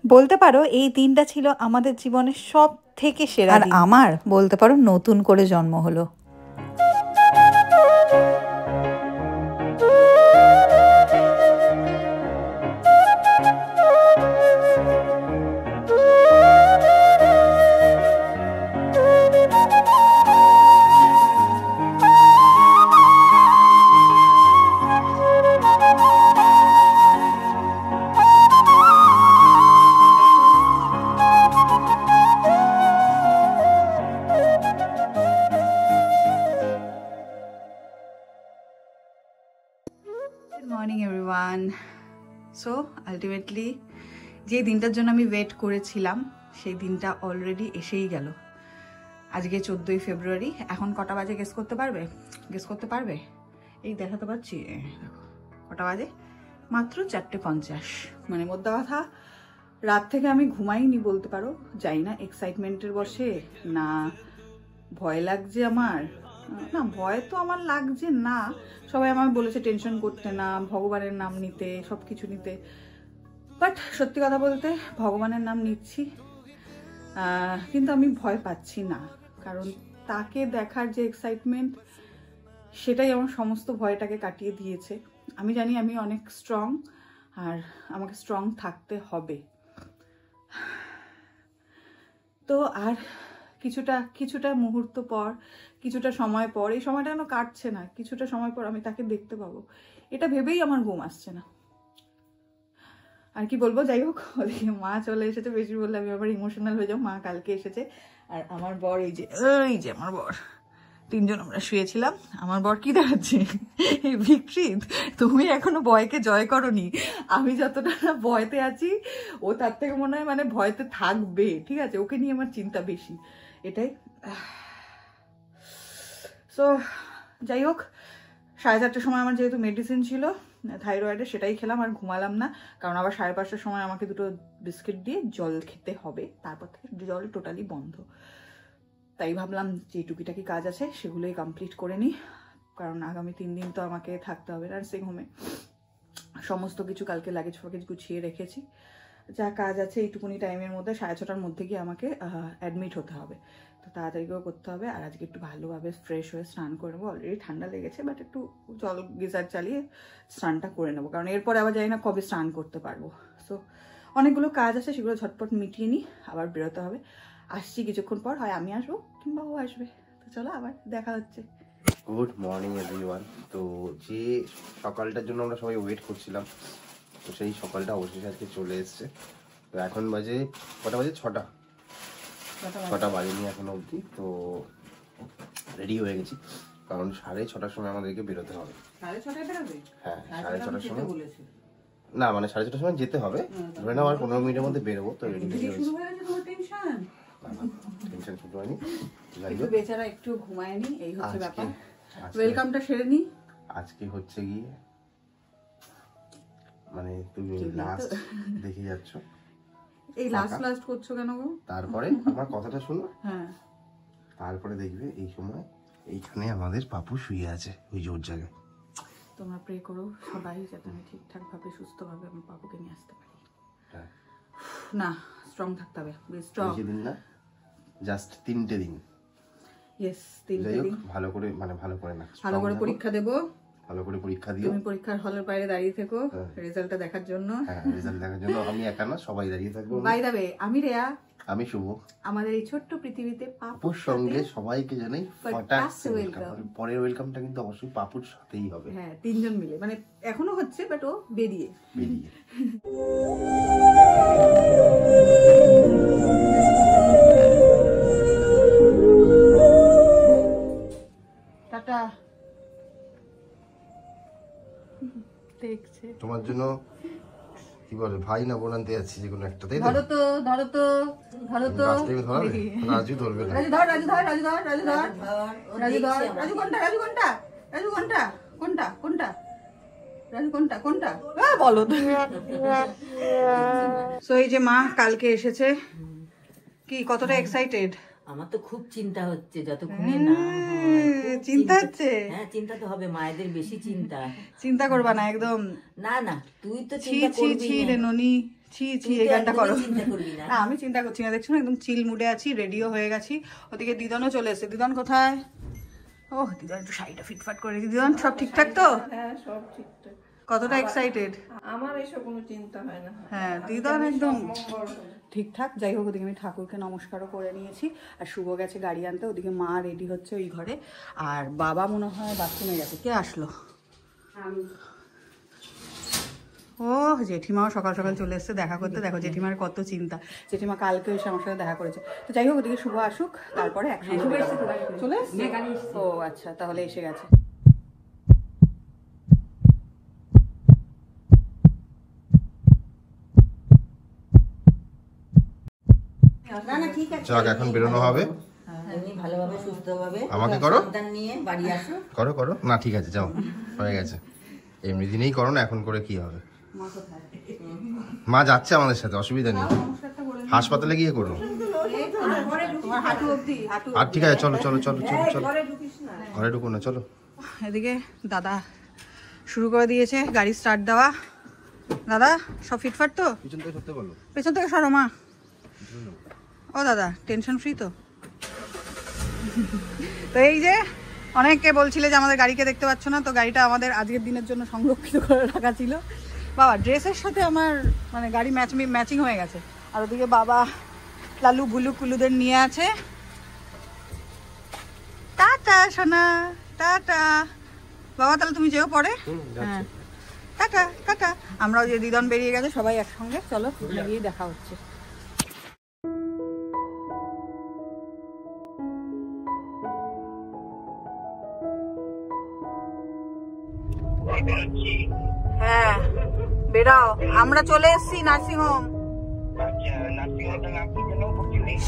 বলতে পারো এই দিনটা ছিল আমাদের জীবনের সব থেকে সেরা আর আমার বলতে পারো নতুন করে জন্ম হলো। Good morning everyone. So ultimately যে দিনটার জন্য আমি ওয়েট করেছিলাম সেই দিনটা অলরেডি এসেই গেল। আজকে 14ই ফেব্রুয়ারি। এখন কটা বাজে গেস করতে পারবে? গেস করতে পারবে? এই দেখাতে পারছি, দেখো কটা বাজে, মাত্র 4:50। মানে মোদ্দা কথা রাত থেকে আমি ঘুমাইনি বলতে পারো। যাই না এক্সাইটমেন্টের বসে, না ভয় লাগছে আমার, না ভয় তো আমার লাগছে না। সবাই আমাকে বলেছে টেনশন করতে না, ভগবানের নাম নিতে, সব কিছু নিতে। বাট সত্যি কথা বলতে ভগবানের নাম নিচ্ছি, কিন্তু আমি ভয় পাচ্ছি না। কারণ তাকে দেখার যে এক্সাইটমেন্ট সেটাই আমার সমস্ত ভয়টাকে কাটিয়ে দিয়েছে। আমি জানি আমি অনেক স্ট্রং, আর আমাকে স্ট্রং থাকতে হবে। তো আর কিছুটা মুহূর্ত পর, কিছুটা সময় পর, এই সময়টা কেন কাটছে না, কিছুটা সময় পর আমি তাকে দেখতে পাবো, এটা ভেবেই আমার ঘুম আসছে না। আর কি বলবো, যাই হোক ওদিকে মা চলে এসেছে। বেশি বললে আমি আবার ইমোশনাল হয়ে যাবো। মা কালকে এসেছে, আর আমার বর এই যে আমার বর, তিনজন আমরা শুয়েছিলাম। আমার বর কি দেখাচ্ছে, এই বিকৃত, তুমি এখনো ভয়কে জয় করনি। আমি যতটা ভয়তে আছি ও তার থেকে মনে হয় মানে ভয়তে থাকবে। ঠিক আছে, ওকে নিয়ে আমার চিন্তা বেশি, এটাই। সো যাই হোক, 4:30টার সময় আমার যেহেতু মেডিসিন ছিল থাইরয়েডের, সেটাই খেলাম আর ঘুমালাম না। কারণ আবার 5:30টার সময় আমাকে দুটো বিস্কিট দিয়ে জল খেতে হবে, তারপর থেকে জল টোটালি বন্ধ। তাই ভাবলাম যে টুকিটাকি কাজ আছে সেগুলোই কমপ্লিট করে নিই, কারণ আগামী 3 দিন তো আমাকে থাকতে হবে নার্সিং হোমে। সমস্ত কিছু কালকে লাগেজ ফাগেজ গুছিয়ে রেখেছি। যা কাজ আছে এইটুকুনি টাইমের মধ্যে 6:30টার মধ্যে গিয়ে আমাকে অ্যাডমিট হতে হবে। তো তাড়াতাড়ি করে করতে হবে। আর আজকে একটু ভালোভাবে ফ্রেশ হয়ে স্নান করে নেবো। অলরেডি ঠান্ডা লেগেছে, বাট একটু জল গিজার চালিয়ে স্নানটা করে নেবো, কারণ এরপরে আবার জানি না কবে স্নান করতে পারবো। সো অনেকগুলো কাজ আছে, সেগুলো ঝটপট মিটিয়ে নিই, আবার বেরোতে হবে। আসছি কিছুক্ষণ পর, হয় আমি আসবো কিংবা ও আসবে। তো চলো আবার দেখা হচ্ছে। Good morning everyone. তো যে সকালটার জন্য আমরা সবাই ওয়েট করছিলাম, তো সেই সকালটা অবশেষে আজকে চলে এসছে। তো এখন বাজে কটা বাজে? 6টা বাজেনি এখনো অবধি। তো রেডি হয়ে গেছি, কারণ 6:30টার সময় আমাদেরকে বেরোতে হবে। 6:30টায় বেরোবে? হ্যাঁ, 6:30টার সময়। না মানে 6:30টার সময় যেতে হবে, ধরে নাও আর 15 মিনিটের মধ্যে বেরোবো। তো রেডি হয়ে গেছি। টেনশন শুরু হয়নি, বেচারা একটু ঘুমায়নি, এই হচ্ছে ব্যাপার। ওয়েলকামটা সেরে নি। আজকে হচ্ছে গিয়ে মানে তুমি লাস্ট দেখে যাচ্ছ, এই লাস্ট করছো কেন গো? তারপরে আমার কথাটা শুনো। হ্যাঁ, তারপরে দেখবে এই সময় এইখানে আমাদের পাপু শুয়ে আছে, ওই জোর জায়গায়। তোমরা প্রে করো সবাই যাতে আমি ঠিকঠাক ভাবে সুস্থভাবে আমার পাপুকে নিয়ে আসতে পারি। হ্যাঁ, না স্ট্রং থাকতে হবে, বি স্ট্রং। বেশি দিন না, জাস্ট 3টে দিন। ইয়েস, 3টে দিন। ভালো করে মানে ভালো করে না, ভালো করে পরীক্ষা দেবো। ভালো করে পরীক্ষা দিও। তুমি পরীক্ষার হলের বাইরে দাঁড়িয়ে থেকো রেজাল্টটা দেখার জন্য। হ্যাঁ, রেজাল্ট দেখার জন্য আমি একা না, সবাই দাঁড়িয়ে থাকবো। বাই দ্য ওয়ে, আমি রেয়া, আমি শুভ। আমাদের এই ছোট্ট পৃথিবীতে পাপুর সঙ্গে সবাইকে জানাই ফাটাস ওয়েলকাম। পরের ওয়েলকামটা কিন্তু অবশ্যই পাপুর সাথেই হবে। হ্যাঁ, 3জন মিলে, মানে এখনো হচ্ছে বাট ও বেরিয়ে। টাটা। দেখছে তোমার জন্য কি বলে ভাই না বোন আনতে যাচ্ছি, যে কোনো একটা। তাই তো? ধরো তো রাজু ধরবে না। কোনটা বলো। সো এই যে মা কালকে এসেছে, কি কতটা এক্সাইটেড? আমার তো খুব চিন্তা হচ্ছে, যতক্ষণে না চিন্তা হচ্ছে। হ্যাঁ, চিন্তা তো হবে, মায়েদের বেশি চিন্তা। চিন্তা করবা না একদম। না তুই তো চিন্তা করবি রে ননি, ছি এই গানটা করো। চিন্তা করবি না। না আমি চিন্তা করছি না, দেখছো না একদম চিল মুডে আছি, রেডিও হয়ে গেছি। ওদিকে দিদনও চলে এসেছে। দিদন কোথায়? ও দিদন একটু শাড়িটা ফিটফাট করে দিদি। দিদন সব ঠিকঠাক তো? হ্যাঁ সব ঠিকঠাক। কতটা এক্সাইটেড? আমার এসব কোনো চিন্তা হয় না। হ্যাঁ দিদন একদম ঠিকঠাক। যাই হোক ওদিকে আমি ঠাকুরকে নমস্কারও করে নিয়েছি, আর শুভ গেছে গাড়ি আনতে। ওদিকে মা রেডি হচ্ছে ওই ঘরে, আর বাবা মনে হয় বাথরুমে গেছে। কে আসলো? ও জেঠিমাও সকাল সকাল চলে এসছে দেখা করতে। দেখো জেঠিমার কত চিন্তা। জেঠিমা কালকে এসে আমার সাথে দেখা করেছে। তো যাই হোক ওদিকে শুভ আসুক, তারপরে একসঙ্গে চলে এসছে। ও আচ্ছা তাহলে এসে গেছে। না না ঠিক আছে, যাক এখন বেরোনো হবে। এমনি ভালোভাবে সুস্থভাবে আমাকে করো, সন্তান নিয়ে বাড়ি আসো। করো করো। না ঠিক আছে যাও, হয়ে গেছে। এমনি দিনেই করো না, এখন করে কি হবে? মা যাচ্ছে আমাদের সাথে, অসুবিধা নেই। হাসপাতালে গিয়ে করো। আর ঠিক আছে চলো চলো চলো চলো চলো, ঘরে ঢুকো না, চলো। এদিকে দাদা শুরু করে দিয়েছে গাড়ি স্টার্ট দেওয়া। দাদা সব ফিটফাট তো? পিছন থেকে সরতে বলো। পেছন থেকে সরো মা। ও দাদা টেনশন ফ্রি তো? তো এই যে অনেকে বলছিলে যে আমাদের গাড়িকে দেখতে পাচ্ছ না, তো গাড়িটা আমাদের আজকের দিনের জন্য সংরক্ষিত করে রাখা ছিল। বাবা ড্রেসের সাথে আমার মানে গাড়ি ম্যাচিং হয়ে গেছে। আর ওদিকে বাবা লালু ভুলু কুলুদের নিয়ে আছে। টাটা সোনা, টাটা। বাবা তাহলে তুমি যেও পরে। হ্যাঁ টাটা টাটা। আমরাও যে দিদন বেরিয়ে গেছে সবাই একসঙ্গে, চলো গিয়ে দেখা হচ্ছে। হ্যাঁ বেরাও, আমরা চলে এসেছি নার্সিংহোম।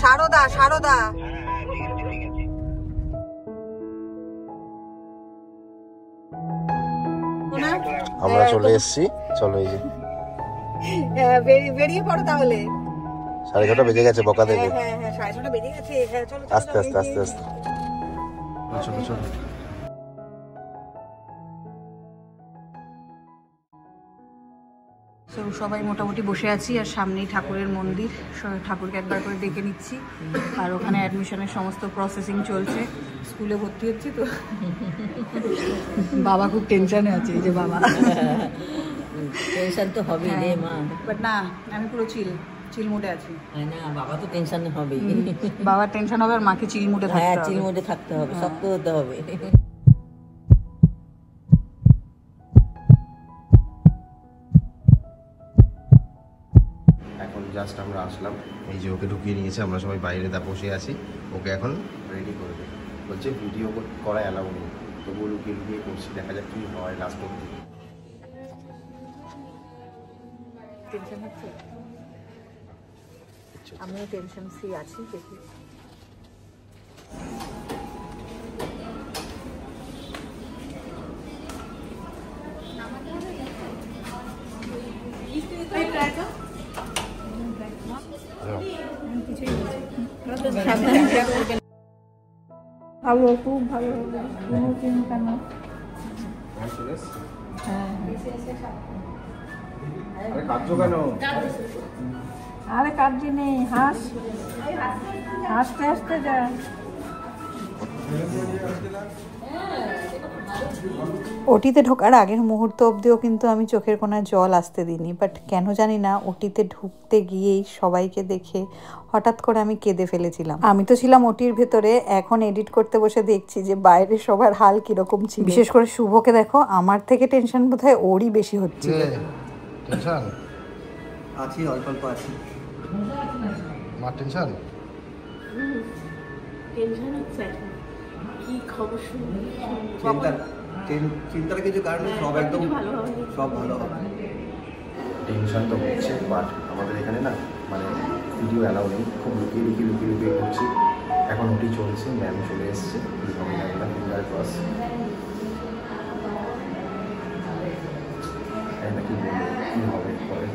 সারদা সারদা। আমরা চলে এসেছি, চলো। এই যে বেরিয়ে পড়ো তাহলে। 6:30 বেজে গেছে, বকা দেবে। হ্যাঁ হ্যাঁ 6:30 বেজে গেছে। হ্যাঁ চলো আস্তে আস্তে আস্তে আস্তে চলো চলো। সবাই মোটামুটি বসে আছি, আর সামনেই ঠাকুরের মন্দির। ঠাকুরকে একবার করে ডেকে নিচ্ছি, আর ওখানে অ্যাডমিশনের সমস্ত প্রসেসিং চলছে। স্কুলে ভর্তি হচ্ছি তো বাবা খুব টেনশনে আছে। এই যে বাবা টেনশন তো হবেই রে মা। বাট না আমি পুরো চিল মুডে আছি। না বাবা তো টেনশন হবেই। বাবার টেনশন হবে আর মাকে চিল মুডে থাকতে হ্যাঁ হবে। চিল মুডে থাকতে হবে, শক্ত হতে হবে। এখন জাস্ট আমরা আসলাম, এই যে ওকে ঢুকিয়ে নিয়েছে, আমরা সবাই বাইরে বসে আছি। ওকে এখন রেডি করবে, বলছে ভিডিও করা অ্যালাউ নেই, তবুও লুকিয়ে লুকিয়ে করছি, দেখা যাক কি হয় লাস্ট অব্দি। টেনশন হচ্ছে, আমিও টেনশন ফ্রি আছি। দেখি ভালো, খুব ভালো হবে, কোনো চিন্তা না। আরে কাটছি নেই, হাসতে হাসতে যা। ওটিতে ঢোকার আগের মুহূর্ত অবধিও কিন্তু আমি চোখের কোণায় জল আসতে দিইনি, বাট কেন জানি না ওটিতে ঢুকতে গিয়েই সবাইকে দেখে হঠাৎ করে আমি কেঁদে ফেলেছিলাম। আমি তো ছিলাম ওটির ভেতরে, এখন এডিট করতে বসে দেখছি যে বাইরে সবার হাল কিরকম ছিল। বিশেষ করে শুভকে দেখো, আমার থেকে টেনশন বোধহয় ওরই বেশি হচ্ছে। টেনশন আছি, অল্প অল্প আছি। মার টেনশন হচ্ছে কি খবর শুনি। চিন্তার কিছু কারণ নেই, সব একদম সব ভালো হবে। টেনশন তো হচ্ছে, বাট আমাদের এখানে না মানে ভিডিও অ্যালাউ নেই, খুব লুকিয়ে করছি। এখন ওটি চলছে, ম্যাম চলে এসছে, ফিঙ্গার ক্রস। কি হবে পরে।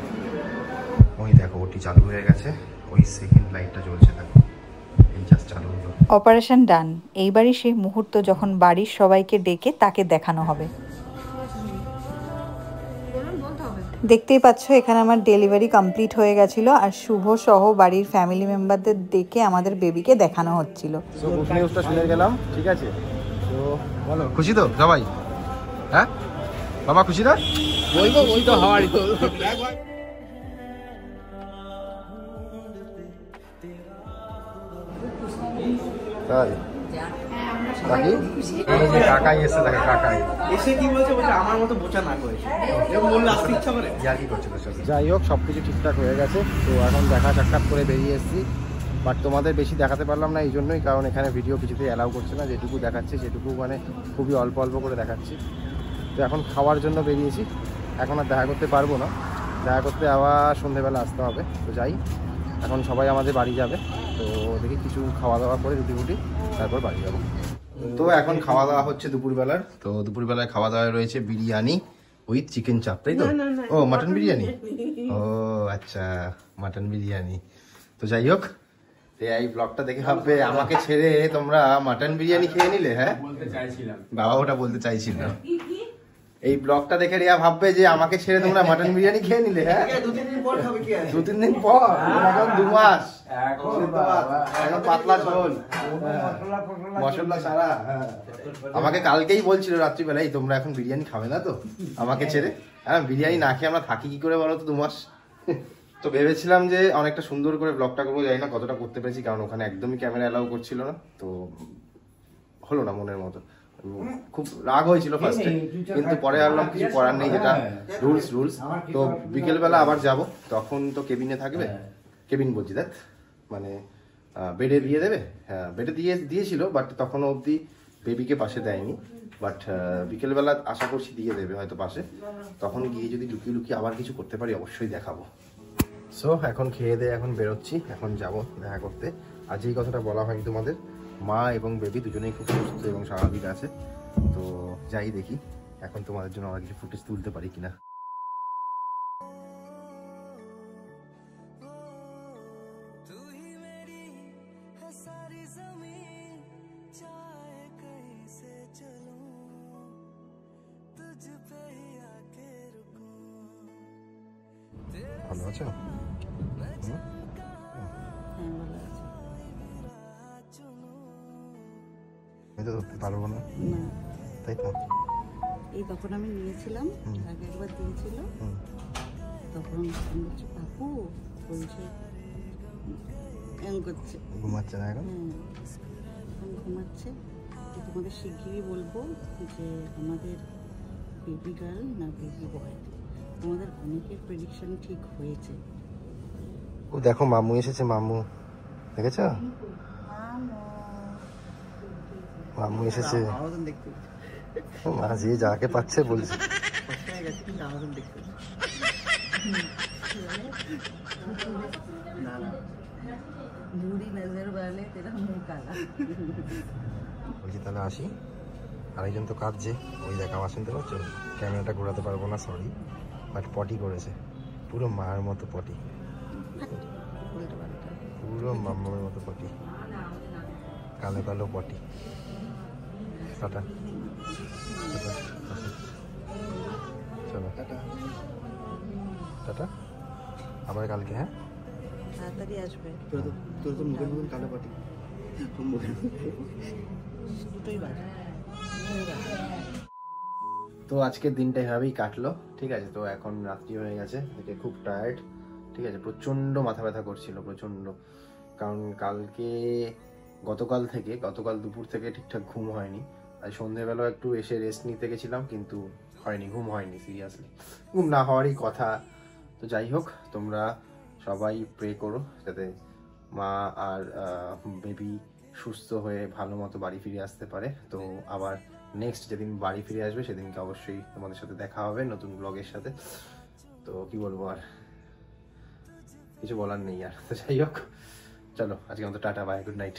ওই দেখো ওটি চালু হয়ে গেছে, ওই সেকেন্ড লাইটটা জ্বলছে, দেখো এই জাস্ট চালু হলো। অপারেশন ডান। এইবারই সেই মুহূর্ত যখন বাড়ির সবাইকে ডেকে তাকে দেখানো হবে। দেখতেই পাচ্ছ এখানে আমার ডেলিভারি কমপ্লিট হয়ে গেছিলো আর শুভ সহ বাড়ির ফ্যামিলি মেম্বারদের ডেকে আমাদের বেবিকে দেখানো হচ্ছিল। তো গুড নিউজটা শুনে গেলাম, ঠিক আছে? তো বলো, খুশি তো সবাই? হ্যাঁ বাবা, খুশি না? বলবো তো হওয়ারই তো। তাই কাকি, এই যে কাকাই এসে থাকে, কাকাই এসে কি বলছে বলছে আমার মতো বোঝা না করেছে, এরকম বললে আসতে ইচ্ছা করে। যা কি করছে তোর সাথে। যাই হোক, সব কিছু ঠিকঠাক হয়ে গেছে। তো এখন দেখা সাক্ষাৎ করে বেরিয়ে এসেছি, বাট তোমাদের বেশি দেখাতে পারলাম না এই জন্যই, কারণ এখানে ভিডিও কিছুতেই অ্যালাউ করছে না। যেটুকু দেখাচ্ছে সেটুকু মানে খুবই অল্প অল্প করে দেখাচ্ছি। তো এখন খাওয়ার জন্য বেরিয়েছি, এখন আর দেখা করতে পারবো না, দেখা করতে আবার সন্ধেবেলা আসতে হবে। তো যাই, এখন সবাই আমাদের বাড়ি যাবে, তো দেখি কিছু খাওয়া দাওয়া করে রুটি ফুটি তারপর বাড়ি যাবো। তো এখন খাওয়া দাওয়া হচ্ছে দুপুরবেলার। তো দুপুরবেলায় খাওয়া দাওয়া রয়েছে বিরিয়ানি উইথ চিকেন চাপ, তাই তো? ও মাটন বিরিয়ানি, ও আচ্ছা মাটন বিরিয়ানি। তো যাই হোক, এই ব্লগটা দেখে ভাববে আমাকে ছেড়ে তোমরা মাটন বিরিয়ানি খেয়ে নিলে। হ্যাঁ বলতে চাইছিলাম, বাবা ওটা বলতে চাইছিল। এই ব্লগটা দেখে রিয়া ভাববে যে আমাকে ছেড়ে তোমরা মাটন বিরিয়ানি খেয়ে নিলে। হ্যাঁ 2-3 দিন পর খাবে কি আছে? 2-3 দিন পর, এখন 2 মাস এখন পাতলা ঝোল, মশলা ছাড়া। আমাকে কালকেই বলছিল রাত্রিবেলায়, তোমরা এখন বিরিয়ানি খাবে না তো আমাকে ছেড়ে? হ্যাঁ, বিরিয়ানি না খেয়ে আমরা থাকি কি করে বলো তো 2 মাস। তো ভেবেছিলাম যে অনেকটা সুন্দর করে ব্লগটা করবো, জানি না কতটা করতে পেরেছি, কারণ ওখানে একদমই ক্যামেরা অ্যালাউ করছিল না, তো হলো না মনের মতো। খুব রাগ হয়েছিল ফার্স্টে, কিন্তু পরে ভাবলাম কিছু করার নেই, যেটা রুলস। তো বিকেলবেলা আবার যাব, তখন তো কেবিনে থাকবে, কেবিন বলছি দেখ মানে বেডে দিয়ে দেবে। হ্যাঁ বেডে দিয়েছিল, বাট তখনও অবধি বেবিকে পাশে দেয়নি, বাট বিকেলবেলা আশা করছি দিয়ে দেবে হয়তো পাশে। তখন গিয়ে যদি লুকিয়ে লুকিয়ে আবার কিছু করতে পারি অবশ্যই দেখাবো। সো এখন খেয়ে দিয়ে এখন বেরোচ্ছি, এখন যাব দেখা করতে। আজ এই কথাটা বলা হয়নি তোমাদের, মা এবং বেবি দুজনেই খুব সুস্থ এবং স্বাভাবিক আছে। তো যাই দেখি এখন তোমাদের জন্য আমরা কিছু ফুটেজ তুলতে পারি কিনা। ভালো আছো? আমি তো ধরতে পারবো না, তাই তো। এই তখন আমি নিয়েছিলাম, আগে একবার দিয়েছিল, তখন বলছে কাকু, বলছে এমন করছে, ঘুমাচ্ছে না এখন? এখন ঘুমাচ্ছে। তো তোমাদের শিগগিরই বলবো যে আমাদের বেবি গার্ল না বেবি বয়। তোমাদের অনেকের প্রেডিকশন ঠিক হয়েছে। ও দেখো মামু এসেছে, মামু দেখেছ? মামু এসেছে, মা যে যাকে পাচ্ছে বলছে। বলছি তাহলে আসি, আরেকজন তো কাঁদছে, ওই দেখ আওয়াজ শুনতে পাচ্ছ? ক্যামেরাটা ঘোরাতে পারবো না, সরি, বাট পটি করেছে, পুরো মায়ের মতো পটি, পুরো মাম্মামের মতো পটি, কালো কালো পটি। টাটা, চলো টাটা, আবার কালকে। হ্যাঁ তাড়াতাড়ি আসবে, তোর তো মুখের মতন কালো পাটি, দুটোই বাজে। তো আজকের দিনটা এভাবেই কাটলো, ঠিক আছে। তো এখন রাত্রি হয়ে গেছে, থেকে খুব টায়ার্ড, ঠিক আছে। প্রচণ্ড মাথা ব্যথা করছিল, প্রচণ্ড, কারণ গতকাল দুপুর থেকে ঠিকঠাক ঘুম হয়নি। আর সন্ধ্যেবেলাও একটু এসে রেস্ট নিতে গেছিলাম, কিন্তু হয়নি, ঘুম হয়নি, সিরিয়াসলি ঘুম না হওয়ারই কথা। তো যাই হোক, তোমরা সবাই প্রে করো যাতে মা আর বেবি সুস্থ হয়ে ভালো মতো বাড়ি ফিরে আসতে পারে। তো আবার নেক্সট যেদিন বাড়ি ফিরে আসবে সেদিনকে অবশ্যই তোমাদের সাথে দেখা হবে নতুন ব্লগের সাথে। তো কি বলবো, আর কিছু বলার নেই আর। তো যাই হোক, চলো আজকে মতো টাটা, বাই, গুড নাইট।